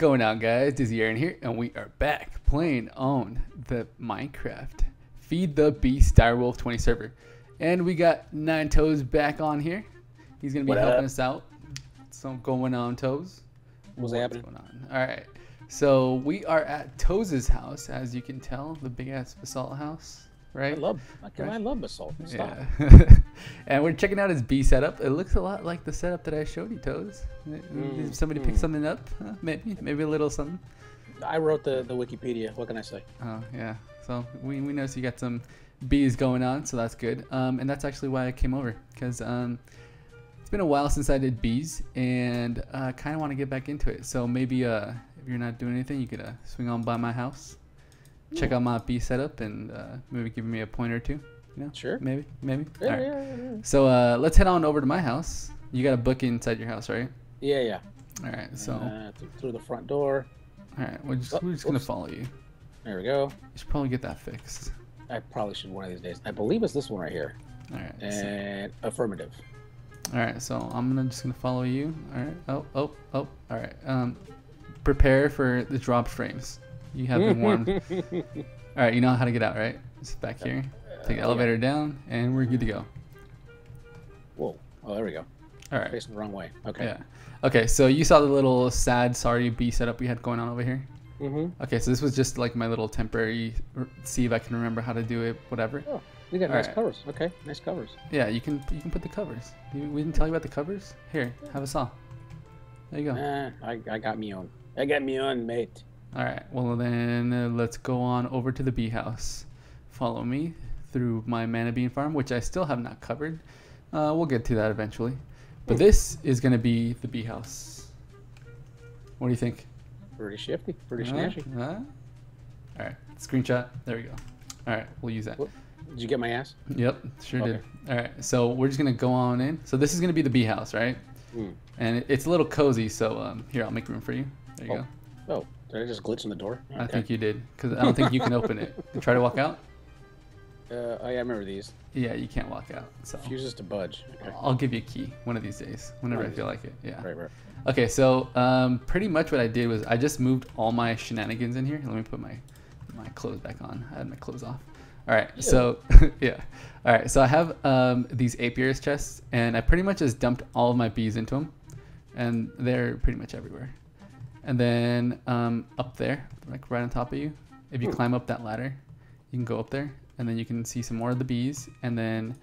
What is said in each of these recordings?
going on, guys? Dizzy Aaron here, and we are back playing on the Minecraft Feed the Beast Direwolf20 server. And we got NineToez back on here. He's going to be helping us out. So going on, Toes? What's happening? Going on? All right. So we are at Toez's house, as you can tell, the big-ass basalt house, right? I love basalt. Stop. Yeah. And we're checking out his bee setup. It looks a lot like the setup that I showed you, Toez. Did somebody pick something up? Maybe a little something. I wrote the Wikipedia. What can I say? Oh, yeah. So we noticed you got some bees going on, so that's good. And that's actually why I came over, because it's been a while since I did bees, and I kind of want to get back into it. So maybe if you're not doing anything, you could swing on by my house, check out my bee setup, and maybe give me a point or two. You know? Sure. Maybe. Yeah, All right. yeah. So let's head on over to my house. You got a book inside your house, right? Yeah. All right. So through the front door. all right, we're just gonna follow you. There we go. You should probably get that fixed. I probably should one of these days. I believe it's this one right here. All right. And affirmative. All right. So I'm just gonna follow you. All right. Oh. All right. Prepare for the drop frames. You have been warned. All right. You know how to get out, right? It's back here. Take the elevator down, and we're good to go. Whoa. Oh, there we go. All right. Facing the wrong way. Okay. Yeah. Okay. So you saw the little sad, sorry bee setup we had going on over here. Mm-hmm. Okay. So this was just like my little temporary. See if I can remember how to do it. Whatever. Oh, you got nice covers. Okay. Nice covers. Yeah. You can put the covers. We didn't tell you about the covers. Here, have a saw. There you go. I got me on. I got me on, mate. All right. Well then, let's go on over to the bee house. Follow me through my mana bean farm, which I still have not covered. We'll get to that eventually. But this is going to be the bee house. What do you think? Pretty shifty. Pretty snatchy. All right. Screenshot. There we go. All right. We'll use that. Did you get my ass? Yep. Sure did. All right. So we're just going to go on in. So this is going to be the bee house, right? And it's a little cozy. So here, I'll make room for you. There you go. Oh, did I just glitch in the door? Okay. I think you did, because I don't think you can open it. You try to walk out? Oh, yeah, I remember these. Yeah, you can't walk out. So Refuses to budge. Okay. I'll give you a key one of these days, whenever I feel like it. Yeah. Right. Okay, so pretty much what I did was I just moved all my shenanigans in here. Let me put my clothes back on. I had my clothes off. All right, so yeah. All right, so I have these apiarist chests, and I pretty much just dumped all of my bees into them, and they're pretty much everywhere. And then up there, like right on top of you, if you climb up that ladder, you can go up there, and then you can see some more of the bees. And then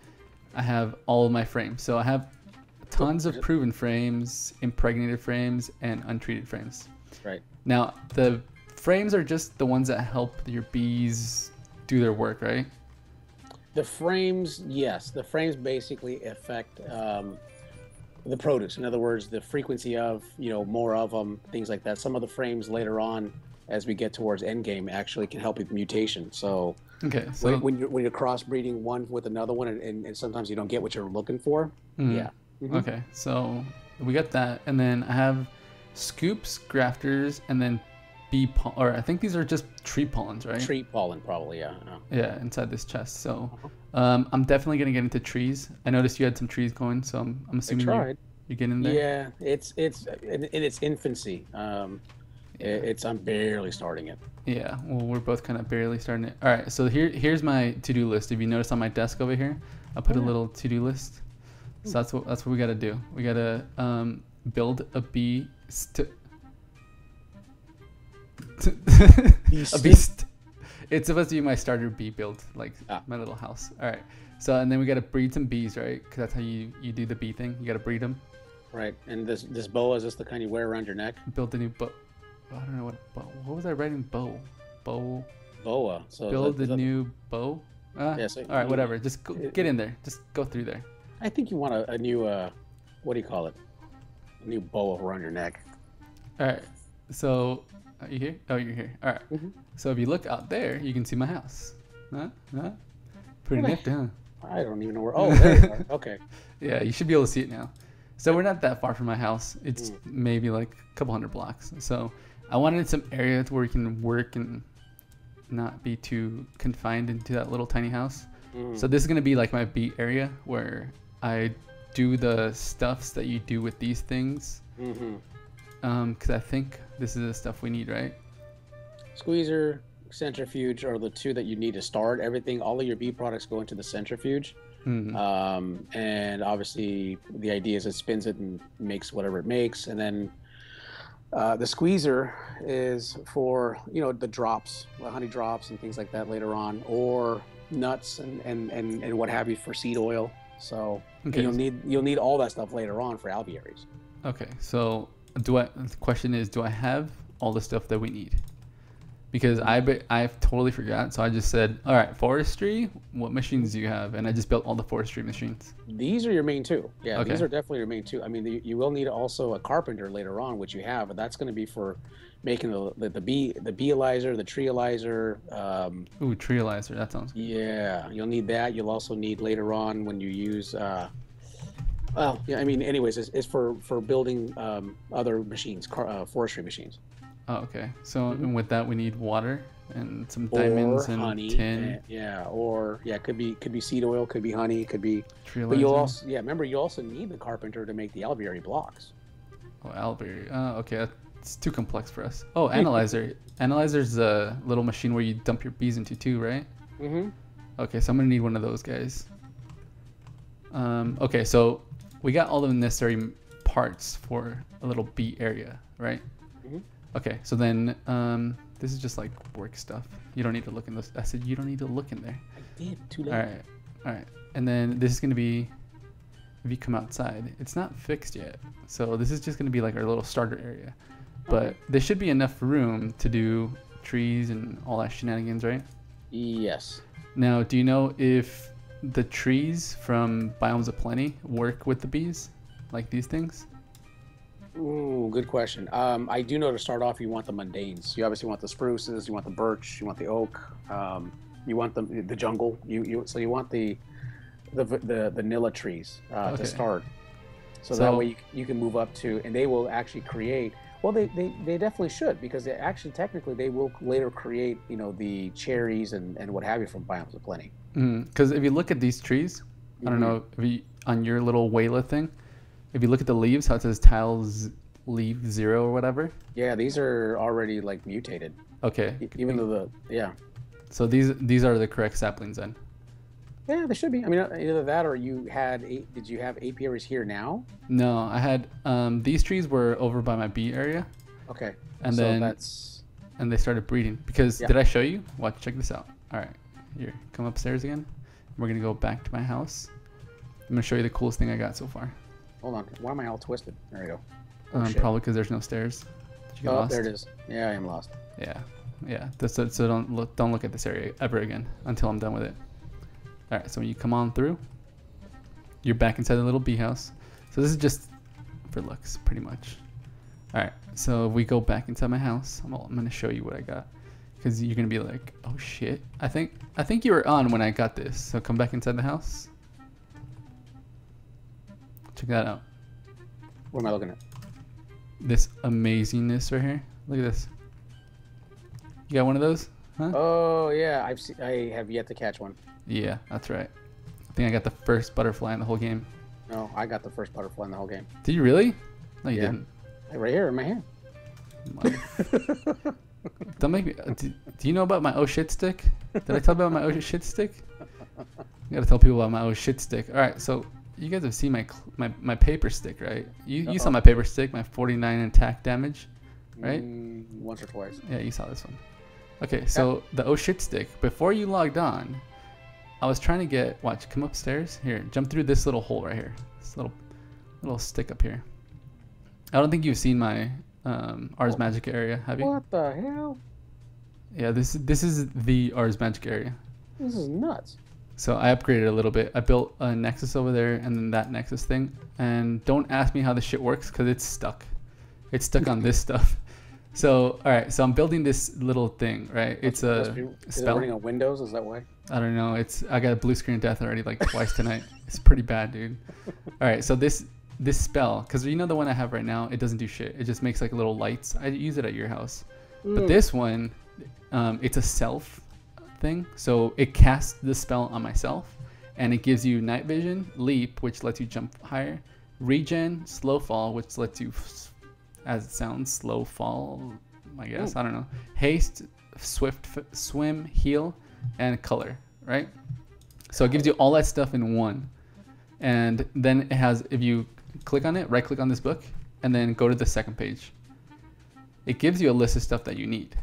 I have all of my frames. So I have tons of proven frames, impregnated frames, and untreated frames. Right. Now, the frames are just the ones that help your bees do their work, right? The frames, yes. The frames basically affect the produce. In other words, the frequency of, more of them, things like that. Some of the frames later on, as we get towards endgame, actually can help with mutation. So, okay, so when you're crossbreeding one with another one, and sometimes you don't get what you're looking for. Yeah. Okay, so we got that, and then I have scoops, grafters, and then bee pollen, or I think these are just tree pollens, right? Tree pollen, probably, yeah. Yeah, inside this chest. So I'm definitely gonna get into trees. I noticed you had some trees going, so I'm assuming you're getting in there. Yeah, it's in its infancy. I'm barely starting it. Yeah, well, we're both kind of barely starting it. All right, so here's my to-do list. If you notice on my desk over here, I put a little to-do list. So that's what we gotta do. We gotta build a bee. A beast. It's supposed to be my starter bee build, like my little house. All right. So and then we gotta breed some bees, right? Because that's how you do the bee thing. You gotta breed them. Right. And this boa, is this the kind you wear around your neck? Build a new bow. I don't know what was I writing? Bow. Boa. So build a new bow. Yeah, so all right. Whatever. Just get in there. Just go through there. I think you want a new what do you call it? A new boa around your neck. All right. So. Are you here? Oh, you're here. All right. So if you look out there, you can see my house. Pretty nifty, huh? I don't even know where. Oh, there you are. Okay. Yeah, you should be able to see it now. So we're not that far from my house. It's maybe like a couple hundred blocks. So I wanted some area where we can work and not be too confined into that little tiny house. So this is going to be like my bee area where I do the stuffs that you do with these things. Because I think this is the stuff we need, right? Squeezer, centrifuge are the two that you need to start everything. All of your bee products go into the centrifuge. And obviously the idea is it spins it and makes whatever it makes. And then the squeezer is for, you know, the drops, the honey drops and things like that later on, or nuts and what have you for seed oil. So you'll need all that stuff later on for alvearies. Okay, so the question is, do I have all the stuff that we need? Because I've totally forgot, so I just said, all right, forestry, what machines do you have? And I just built all the forestry machines. These are your main two. Yeah, okay. These are definitely your main two. I mean, you will need also a carpenter later on, which you have, but that's going to be for making the beealizer, the treealizer. Ooh, treealizer, that sounds good. Yeah, you'll need that. You'll also need later on when you use, well, yeah, I mean, anyways, it's for building other machines, forestry machines. Oh, okay. So and with that, we need water and some diamonds and honey, tin. Could be seed oil, could be honey, could be. But you'll also, remember, you also need the carpenter to make the alveary blocks. Oh, alveary. Okay, it's too complex for us. Oh, analyzer. Analyzer's a little machine where you dump your bees into too, right? Okay, so I'm gonna need one of those guys. Okay, so we got all the necessary parts for a little bee area, right? Okay, so then this is just like work stuff. You don't need to look in this. I said you don't need to look in there. I did. Too late. All right. And then this is gonna be, if you come outside, it's not fixed yet. So this is just gonna be like our little starter area. But there should be enough room to do trees and all that shenanigans, right? Yes. Now, do you know if the trees from Biomes O Plenty work with the bees, like these things? Ooh, good question. I do know to start off, you want the mundanes. You obviously want the spruces, you want the birch, you want the oak, you want the jungle. So you want the vanilla trees to start. So that way you can move up to, and they will actually create. Well, they definitely should, because they actually technically they will later create, you know, the cherries and what have you from Biomes O Plenty. Because if you look at these trees, I don't know if you, on your little Wayla thing. If you look at the leaves, how it says tiles leaf 0 or whatever. Yeah, these are already like mutated. Okay. Even though So these are the correct saplings then. Yeah, they should be. I mean, either that or did you have apiaries here now? No, I had these trees were over by my bee area. Okay. And so then and they started breeding because did I show you? Watch, check this out. All right, here, come upstairs again. We're gonna go back to my house. I'm gonna show you the coolest thing I got so far. Hold on. Why am I all twisted? There you go. Probably because there's no stairs. Did you get lost? There it is. Yeah, I am lost. Yeah. So don't look at this area ever again until I'm done with it. All right. So when you come on through, you're back inside the little bee house. So this is just for looks, pretty much. All right. So if we go back inside my house, I'm gonna show you what I got, because you're gonna be like, oh shit. I think you were on when I got this. So come back inside the house. Check that out. What am I looking at? This amazingness right here. Look at this. You got one of those? Huh? Oh yeah, I have yet to catch one. Yeah, that's right. I think I got the first butterfly in the whole game. No, I got the first butterfly in the whole game. Did you really? No, you didn't. Right here in my hand. Don't make me. Do you know about my oh shit stick? Did I tell you about my oh shit stick? You gotta tell people about my oh shit stick. All right, so you guys have seen my paper stick, right? You saw my paper stick, my 49 attack damage, right? Once or twice. Yeah, you saw this one. Okay, so the oh shit stick. Before you logged on, I was trying to get. Watch, come upstairs. Here, jump through this little hole right here. This little stick up here. I don't think you've seen my Ars Magica area, have you? What the hell? Yeah, this is the Ars Magica area. This is nuts. So I upgraded a little bit. I built a Nexus over there and then that Nexus thing. And don't ask me how this shit works because it's stuck. It's stuck on this stuff. So, all right. So I'm building this little thing, right? It's a spell. Is it running on Windows? Is that why? I don't know. I got a blue screen of death already like twice tonight. It's pretty bad, dude. All right. So this spell, because you know the one I have right now, it doesn't do shit. It just makes like little lights. I use it at your house. But this one, it's a self thing, so it casts the spell on myself, and it gives you night vision, leap, which lets you jump higher, regen, slow fall, which lets you as it sounds, slow fall, I guess. I don't know. Haste, swift swim, heal, and color, right? So it gives you all that stuff in one. And then it has, if you click on it, right click on this book, and then go to the second page. It gives you a list of stuff that you need.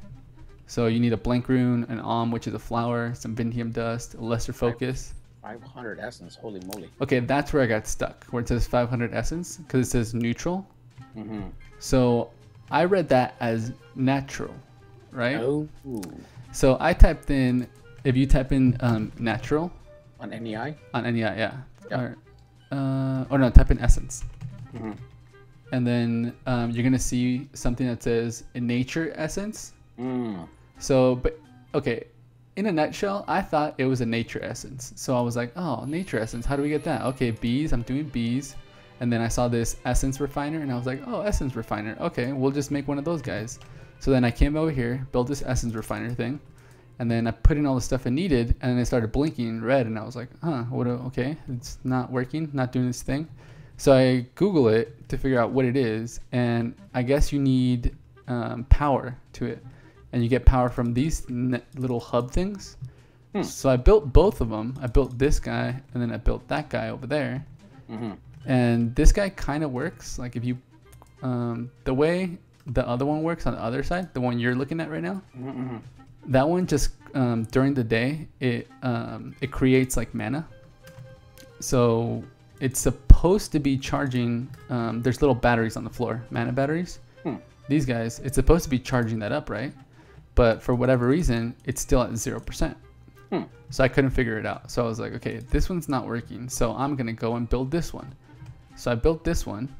So you need a blank rune, an which is a flower, some Vindium dust, a lesser focus. 500 essence, holy moly. Okay, that's where I got stuck, where it says 500 essence, because it says neutral. So I read that as natural, right? Oh. So I typed in, if you type in natural. On NEI? On NEI, yeah. Yep. Or no, type in essence. And then you're going to see something that says nature essence. So, but, okay. In a nutshell, I thought it was a nature essence. So I was like, oh, nature essence, how do we get that? Okay, bees, I'm doing bees. And then I saw this essence refiner and I was like, oh, essence refiner. Okay, we'll just make one of those guys. So then I came over here, built this essence refiner thing. And then I put in all the stuff I needed and then it started blinking red and I was like, okay, it's not working, not doing this thing. So I Google it to figure out what it is. And I guess you need power to it. And you get power from these little hub things. So I built both of them. I built this guy, and then I built that guy over there. And this guy kind of works. Like if you, the way the other one works on the other side, the one you're looking at right now, that one just during the day it creates like mana. So it's supposed to be charging. There's little batteries on the floor, mana batteries. These guys, it's supposed to be charging that up, right? But for whatever reason, it's still at 0%. So I couldn't figure it out. So I was like, okay, this one's not working. So I'm going to go and build this one. So I built this one,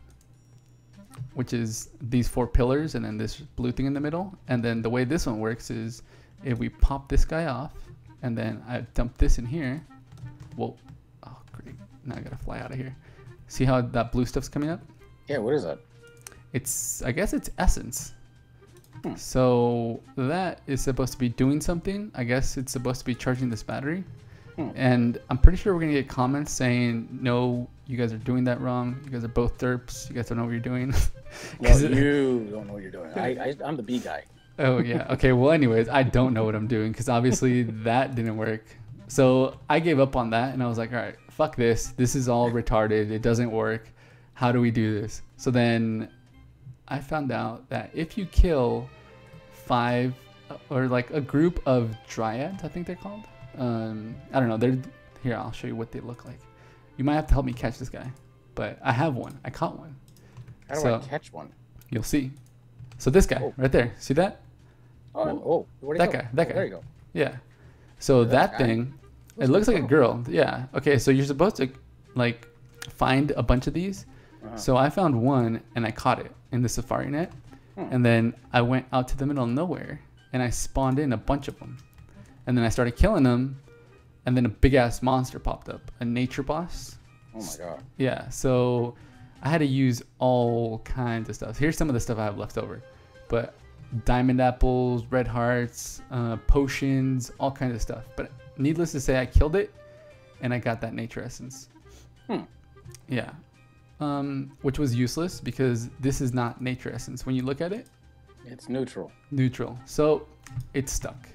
which is these 4 pillars and then this blue thing in the middle. And then the way this one works is if we pop this guy off and then I dump this in here. Whoa. Oh, great. Now I got to fly out of here. See how that blue stuff's coming up? Yeah, what is that? I guess it's essence. So that is supposed to be doing something. I guess it's supposed to be charging this battery. And I'm pretty sure we're going to get comments saying, no, you guys are doing that wrong. You guys are both derps. You guys don't know what you're doing. Well, you don't know what you're doing. I'm the B guy. Oh, yeah. Okay. Well, anyways, I don't know what I'm doing because obviously that didn't work. So I gave up on that and I was like, all right, fuck this. This is all retarded. It doesn't work. How do we do this? So then I found out that if you kill 5 or like a group of dryads, I think they're called. I don't know. Here, I'll show you what they look like. You might have to help me catch this guy, but I have one. I caught one. How do I catch one? You'll see. So this guy right there, see that? Where'd that guy. There you go. Yeah. So that thing, it looks like a girl. Yeah. Okay. So you're supposed to like find a bunch of these. So I found one and I caught it in the safari net. And then I went out to the middle of nowhere and I spawned in a bunch of them. And then I started killing them. And then a big ass monster popped up, a nature boss. Oh my God. Yeah. So I had to use all kinds of stuff. Here's some of the stuff I have left over. But diamond apples, red hearts, potions, all kinds of stuff. But needless to say, I killed it and I got that nature essence. Yeah. Which was useless because this is not nature essence. When you look at it, it's neutral. Neutral. So it's stuck.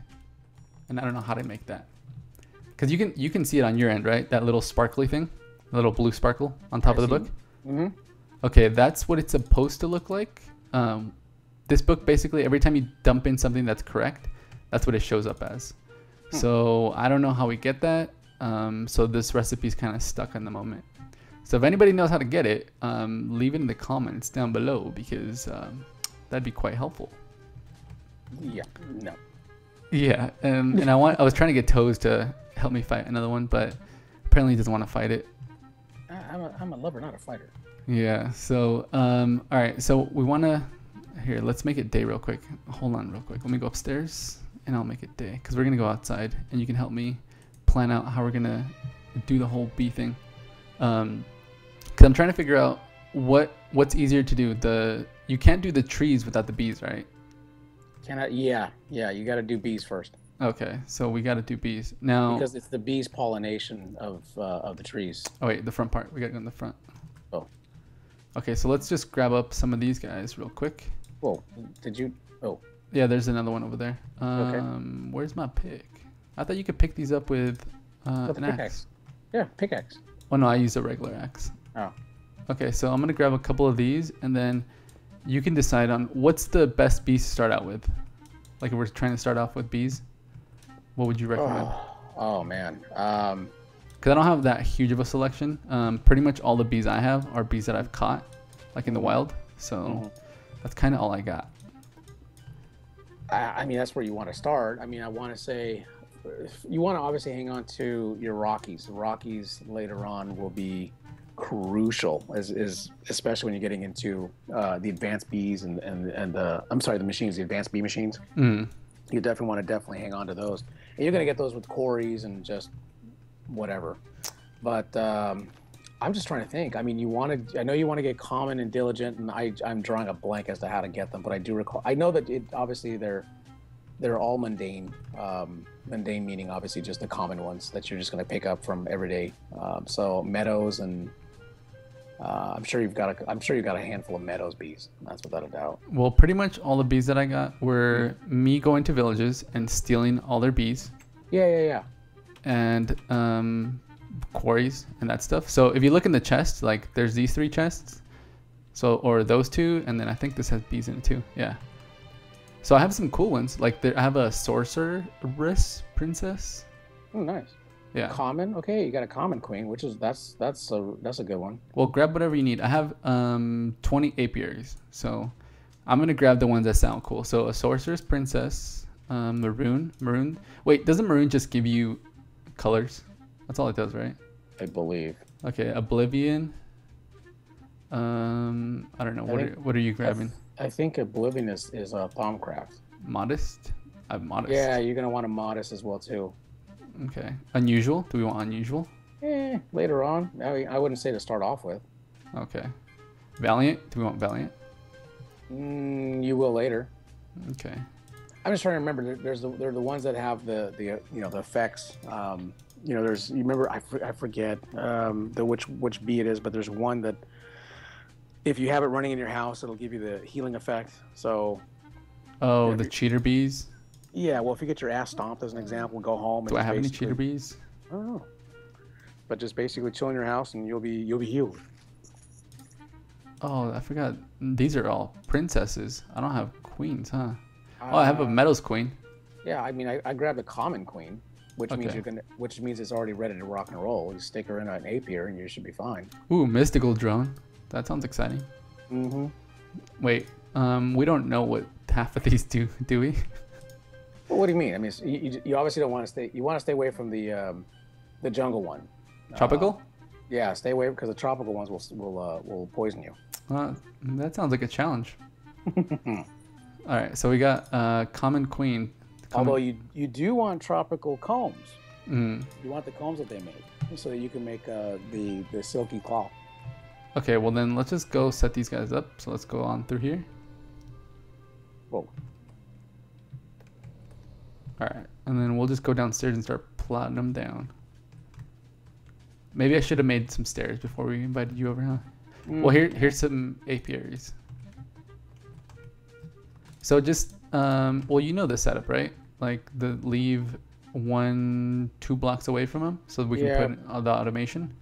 And I don't know how to make that. Because you can see it on your end, right? That little sparkly thing, the little blue sparkle on top of the book. Okay, that's what it's supposed to look like. This book basically, every time you dump in something that's correct, that's what it shows up as. So I don't know how we get that. So this recipe is kind of stuck in the moment. So if anybody knows how to get it, leave it in the comments down below because that'd be quite helpful. Yeah. No. Yeah, and I was trying to get Toes to help me fight another one, but apparently he doesn't want to fight it. I'm a lover, not a fighter. Yeah. So all right. So we want to let's make it day real quick. Hold on real quick. Let me go upstairs and I'll make it day because we're gonna go outside and you can help me plan out how we're gonna do the whole bee thing. Because I'm trying to figure out what's easier to do. You can't do the trees without the bees, right? Yeah. You got to do bees first. Okay, so we got to do bees now because it's the bees pollination of the trees. Oh wait, the front part. We got to go in the front. Oh. Okay, so let's just grab up some of these guys real quick. Whoa, did you? Oh. Yeah, there's another one over there. Okay. Where's my pick? I thought you could pick these up with an axe. Yeah, pickaxe. Oh no, I use a regular axe. Oh. Okay, so I'm gonna grab a couple of these, and then you can decide on what's the best bees to start out with. Like if we're trying to start off with bees, what would you recommend? Oh man. Because I don't have that huge of a selection. Pretty much all the bees I have are bees that I've caught, like in the wild. So that's kind of all I got. I mean, that's where you want to start. I mean, I want to say you want to obviously hang on to your Rockies. The Rockies later on will be crucial, especially when you're getting into the advanced bees and the the machines, the advanced bee machines. You definitely want to hang on to those. And you're going to get those with quarries and just whatever. But I'm just trying to think. I mean, I know you want to get common and diligent, and I'm drawing a blank as to how to get them. But I do recall. I know that obviously they're all mundane. Mundane meaning obviously just the common ones that you're just going to pick up from every day. So meadows and I'm sure you've got a handful of meadows bees. That's without a doubt. Well, pretty much all the bees that I got were me going to villages and stealing all their bees. Yeah. And quarries and that stuff. So if you look in the chest, like there's these 3 chests, or those 2, and then I think this has bees in it too. Yeah. So I have some cool ones. Like I have a sorceress princess. Oh, nice. Yeah. Common. Okay, you got a common queen, which is that's a good one. Well, grab whatever you need. I have 20 apiaries, so I'm gonna grab the ones that sound cool. So a sorceress princess, maroon. Wait, doesn't maroon just give you colors? That's all it does, right? I believe. Okay, oblivion. I don't know. What are you grabbing? I think oblivion is Thaumcraft. Modest. I have modest. Yeah, you're gonna want a modest as well too. Okay. Unusual. Do we want unusual? Later on. I wouldn't say to start off with. Okay. Valiant. Do we want valiant? You will later. Okay. I'm just trying to remember. They're the ones that have the the effects. You remember I forget which bee it is, but there's one that if you have it running in your house, it'll give you the healing effect. So. Oh, the cheater bees. Yeah, well, if you get your ass stomped as an example, go home. Do I have any cheater bees? I don't know. But just basically chill in your house and you'll be healed. Oh, I forgot. These are all princesses. I don't have queens, huh? Oh, I have a meadows queen. Yeah, I mean, I grabbed a common queen, which means it's already ready to rock and roll. You stick her in an apiary and you should be fine. Ooh, mystical drone. That sounds exciting. Wait, we don't know what half of these do we? Well, what do you mean? I mean, you obviously don't want to stay. You want to stay away from the jungle one. Tropical? Yeah, stay away because the tropical ones will poison you. That sounds like a challenge. All right, so we got common queen. Although you do want tropical combs. You want the combs that they make, so that you can make the silky cloth. Okay, well then let's just go set these guys up. So let's go on through here. Whoa. All right, and then we'll just go downstairs and start plotting them down. Maybe I should have made some stairs before we invited you over, huh? Well, here's some apiaries. So just, well, you know the setup, right? Like leave 1-2 blocks away from them so we can put the automation.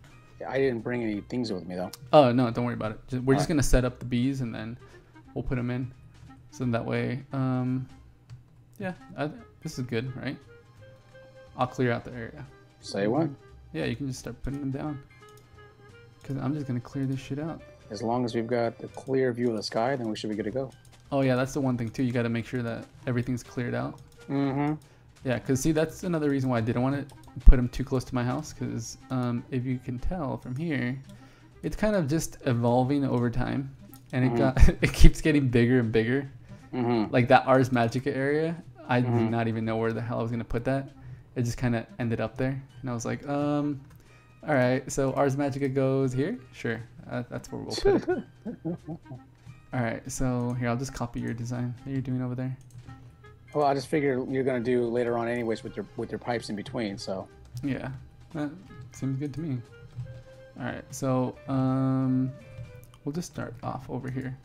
I didn't bring any things with me though. Oh no, don't worry about it. We're just gonna set up the bees and then we'll put them in. So that way, yeah, this is good, right? I'll clear out the area. Say what? Yeah, you can just start putting them down. Because I'm just going to clear this shit out. As long as we've got a clear view of the sky, then we should be good to go. Oh, yeah, that's the one thing, too. You got to make sure that everything's cleared out. Yeah, because, see, that's another reason why I didn't want to put them too close to my house. Because if you can tell from here, it's kind of just evolving over time. And it keeps getting bigger and bigger. Like that Ars Magica area, I did not even know where the hell I was going to put that. It just kind of ended up there. And I was like, all right, so Ars Magica goes here? Sure, that's where we'll put it. All right, so here, I'll just copy your design that you're doing over there. Well, I just figured you're going to do later on anyways with your pipes in between, so. Yeah, that seems good to me. All right, so we'll just start off over here.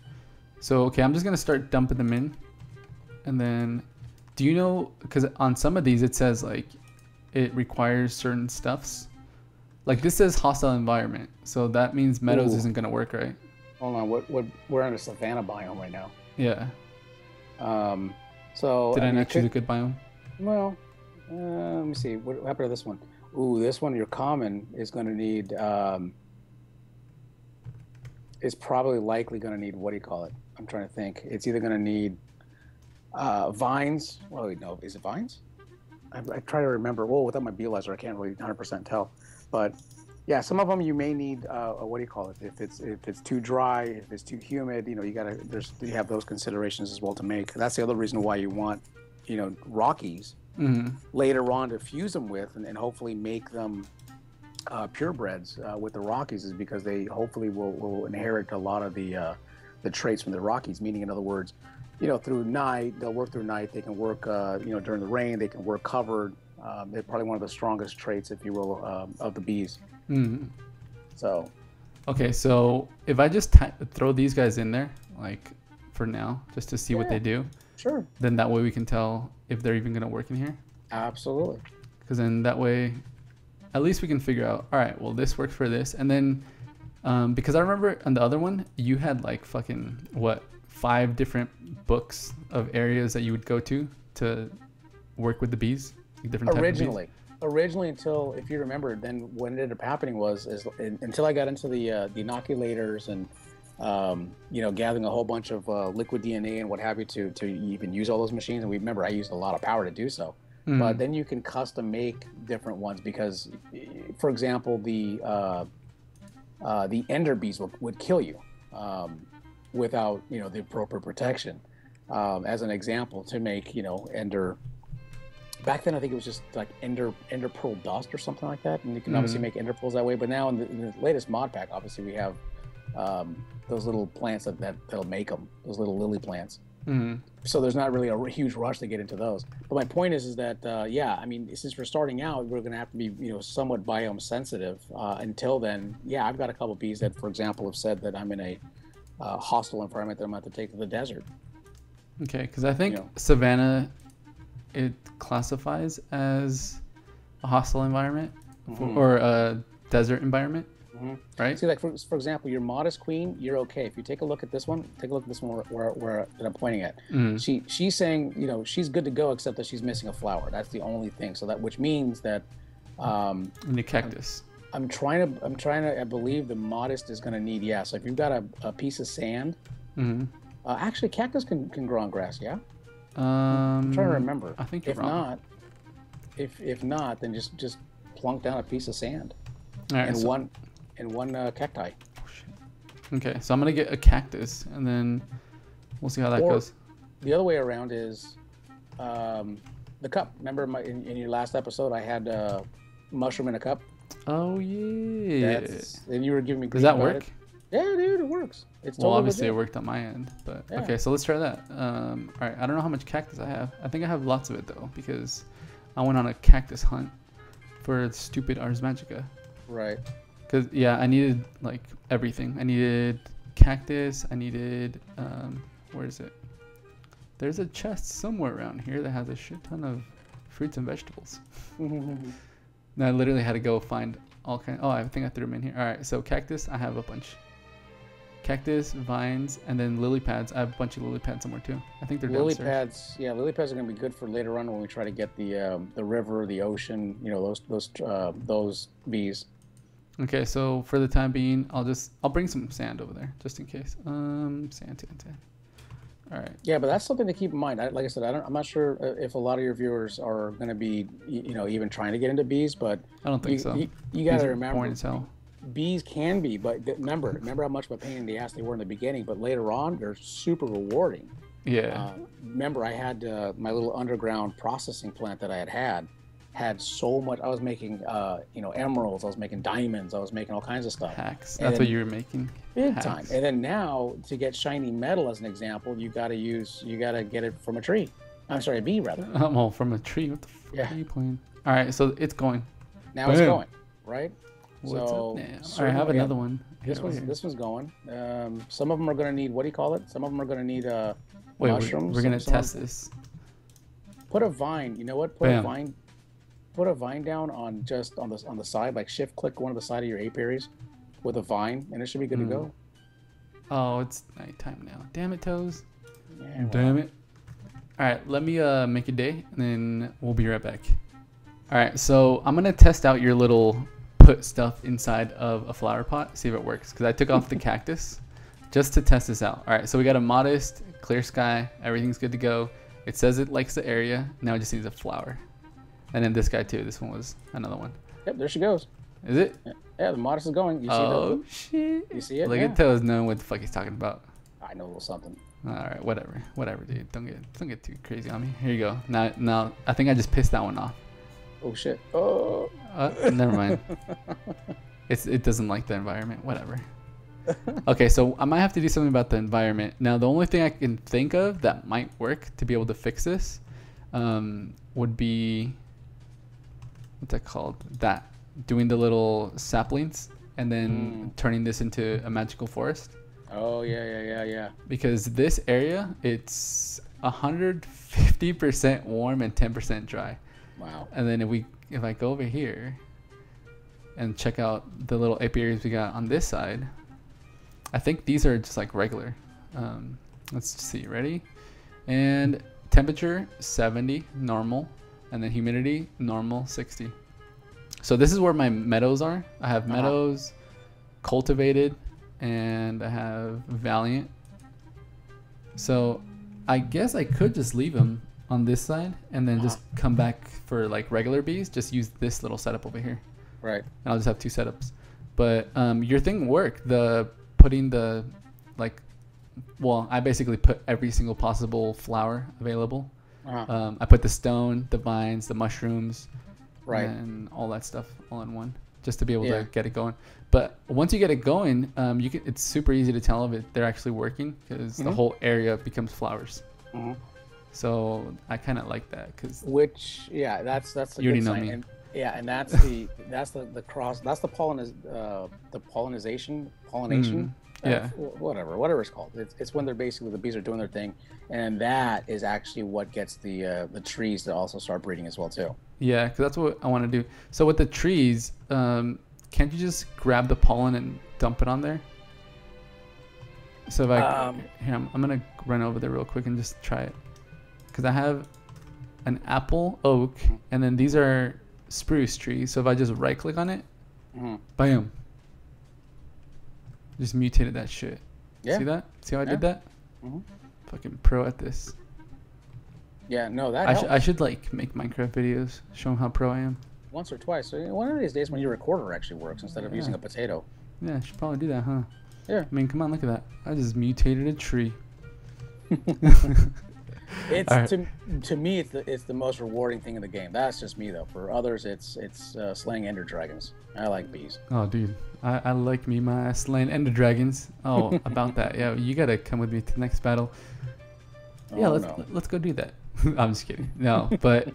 So, okay, I'm just going to start dumping them in. And then, do you know, because on some of these it says like it requires certain stuffs. Like this says hostile environment. So that means meadows isn't going to work, right? Hold on, we're in a savanna biome right now. Yeah. So did I not choose a good biome? Well, let me see. What happened to this one? Ooh, this one, your common is going to need, is probably likely going to need, what do you call it? I'm trying to think. It's either going to need vines. Well, no, is it vines? I try to remember. Well, without my Bealizer, I can't really 100% tell. But yeah, some of them you may need, what do you call it? If it's too dry, if it's too humid, you know, you have those considerations as well to make. That's the other reason why you want, you know, Rockies later on to fuse them with and hopefully make them purebreds with the Rockies, is because they hopefully will inherit a lot of the traits from the Rockies. Meaning, in other words, you know, through night, they'll work through night. They can work, you know, during the rain. They can work covered. They're probably one of the strongest traits, if you will, of the bees. So, okay, so if I just throw these guys in there, like for now, just to see what they do, sure. Then that way we can tell if they're even going to work in here. Absolutely. Because then that way, at least we can figure out, all right, well, this works for this. And then, because I remember on the other one, you had like fucking, what, 5 different books of areas that you would go to work with the bees? Like different Originally, until, if you remember, then what ended up happening was until I got into the inoculators and you know, gathering a whole bunch of liquid DNA and what have you to even use all those machines. And we remember I used a lot of power to do so. But then you can custom make different ones because, for example, the ender bees would kill you without, you know, the appropriate protection. As an example, to make, you know, ender. Back then, I think it was just like ender pearl dust or something like that, and you can obviously make ender pearls that way. But now in the latest mod pack, obviously we have those little plants that'll make them, those little lily plants. So there's not really a huge rush to get into those. But my point is that yeah, I mean, since we're starting out, we're going to have to be, you know, somewhat biome sensitive. Until then, yeah, I've got a couple bees that, for example, have said that I'm in a hostile environment that I'm going to have to take to the desert. Okay, because I think, you know, savanna, it classifies as a hostile environment or a desert environment, right? See, like for example, your modest queen, you're okay. If you take a look at this one, where that I'm pointing at. She's saying, you know, she's good to go, except that she's missing a flower. That's the only thing. So that, which means that in the cactus. I'm trying to. I believe the modest is going to need. Yeah. So if you've got a piece of sand, actually, cactus can grow on grass. Yeah. I'm trying to remember. I think you're wrong. If not, then just plunk down a piece of sand. All right, and one cacti. Oh, shit. Okay, so I'm gonna get a cactus, and then we'll see how that goes. The other way around is the cup. Remember in your last episode, I had a mushroom in a cup. Oh yeah. And you were giving me. Does that work? Yeah, dude, it works. It's totally well, obviously legit. It worked on my end, but yeah. Okay, so let's try that. All right, I don't know how much cactus I have. I think I have lots of it though, because I went on a cactus hunt for stupid Ars Magica. Right. Because yeah, I needed like everything. I needed cactus. I needed where is it? There's a chest somewhere around here that has a shit ton of fruits and vegetables. And I literally had to go find all kind. Oh, I think I threw them in here. All right, so cactus, I have a bunch. Cactus, vines, and then lily pads. I have a bunch of lily pads somewhere too. I think they're lily downstairs. pads. Yeah, lily pads are going to be good for later on when we try to get the river, the ocean. You know, those bees. Okay, so for the time being, I'll bring some sand over there just in case. Sand. All right. Yeah, but that's something to keep in mind. Like I said, I'm not sure if a lot of your viewers are going to be, you know, even trying to get into bees, but I don't think so. You got to remember. Boring as hell. Bees can be, but remember how much of a pain in the ass they were in the beginning, but later on they're super rewarding. Yeah. Remember, I had my little underground processing plant that I had so much. I was making, you know, emeralds. I was making diamonds. I was making all kinds of stuff. Hacks. That's what you were making. Big time. And then now to get shiny metal, as an example, you got to get it from a tree. I'm sorry, a bee rather. Well, from a tree. What the fuck are you playing? All right, so it's going. Now it's going, right? What's So, up now? so All right, I have yeah, another one. This one's going. Some of them are going to need, what do you call it? Some of them are going to need Wait, mushrooms. we're gonna Some test this. Put a vine. You know what? Put Bam. a vine. Put a vine down on just on the side, like shift click one of the side of your apiaries with a vine, and it should be good to go. Oh, it's nighttime now. Damn it, Toes. Yeah, Damn it. All right, let me make a day, and then we'll be right back. All right, so I'm gonna test out your little put stuff inside of a flower pot, see if it works. Because I took off the cactus just to test this out. All right, so we got a modest, clear sky. Everything's good to go. It says it likes the area. Now it just needs a flower. And then this guy too. This one was another one. Yep, there she goes. Is it? Yeah, the modest is going. You see Oh, shit. You see it? Look at Toes knowing what the fuck he's talking about. I know a little something. All right, whatever, dude. Don't get too crazy on me. Here you go. Now, I think I just pissed that one off. Oh shit. Oh. Never mind. It doesn't like the environment. Whatever. Okay, so I might have to do something about the environment. Now, the only thing I can think of that might work to be able to fix this would be, what's that called? Doing the little saplings and then turning this into a magical forest. Oh yeah. Because this area, it's 150% warm and 10% dry. Wow. And then if I go over here and check out the little apiaries we got on this side, I think these are just like regular. Let's see, ready? And temperature 70, normal, and then humidity normal 60. So this is where my meadows are. I have meadows, cultivated, and I have Valiant. So I guess I could just leave them on this side and then just come back for like regular bees. Just use this little setup over here. Right. And I'll just have two setups. But your thing worked. Putting the I basically put every single possible flower available. I put the stone, the vines, the mushrooms, right, and all that stuff all in one, just to be able to get it going. But once you get it going, it's super easy to tell if they're actually working because the whole area becomes flowers. So I kind of like that because that's the you already good know sign. me. And that's the pollination. Whatever it's called. It's when they're basically, the bees are doing their thing, and that is actually what gets the trees to also start breeding as well too. Yeah, because that's what I want to do. So with the trees, can't you just grab the pollen and dump it on there? So if I'm gonna run over there real quick and just try it, because I have an apple, oak, and then these are spruce trees. So if I just right click on it, bam, just mutated that shit. Yeah. See that? See how I did that? Fucking pro at this. Yeah, no, that I should like make Minecraft videos, show them how pro I am. Once or twice. So one of these days when your recorder actually works instead of using a potato. Yeah, I should probably do that, huh? Yeah. I mean, come on, look at that. I just mutated a tree. To me, it's the most rewarding thing in the game. That's just me though. For others, it's slaying ender dragons. I like bees. Oh, dude, I like me my slaying ender dragons. Oh, about that. Yeah, you gotta come with me to the next battle. Yeah, let's go do that. I'm just kidding. No, but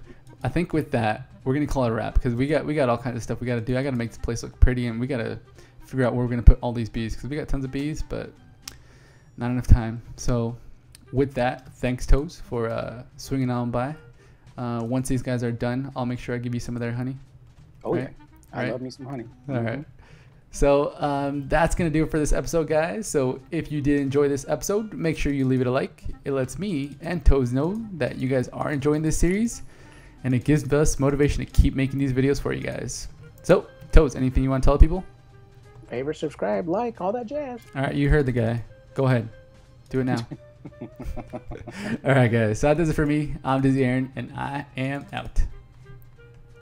I think with that we're gonna call it a wrap because we got all kinds of stuff we gotta do. I gotta make this place look pretty, and we gotta figure out where we're gonna put all these bees because we got tons of bees, but not enough time. So with that, thanks Toes for swinging on by. Once these guys are done, I'll make sure I give you some of their honey. Oh yeah, I love me some honey. All right. So that's going to do it for this episode, guys. So if you did enjoy this episode, make sure you leave it a like. It lets me and Toes know that you guys are enjoying this series, and it gives us motivation to keep making these videos for you guys. So, Toes, anything you want to tell people? Favorite, subscribe, like, all that jazz. All right, you heard the guy. Go ahead. Do it now. All right, guys. So that does it for me. I'm Dizzy Aaron, and I am out.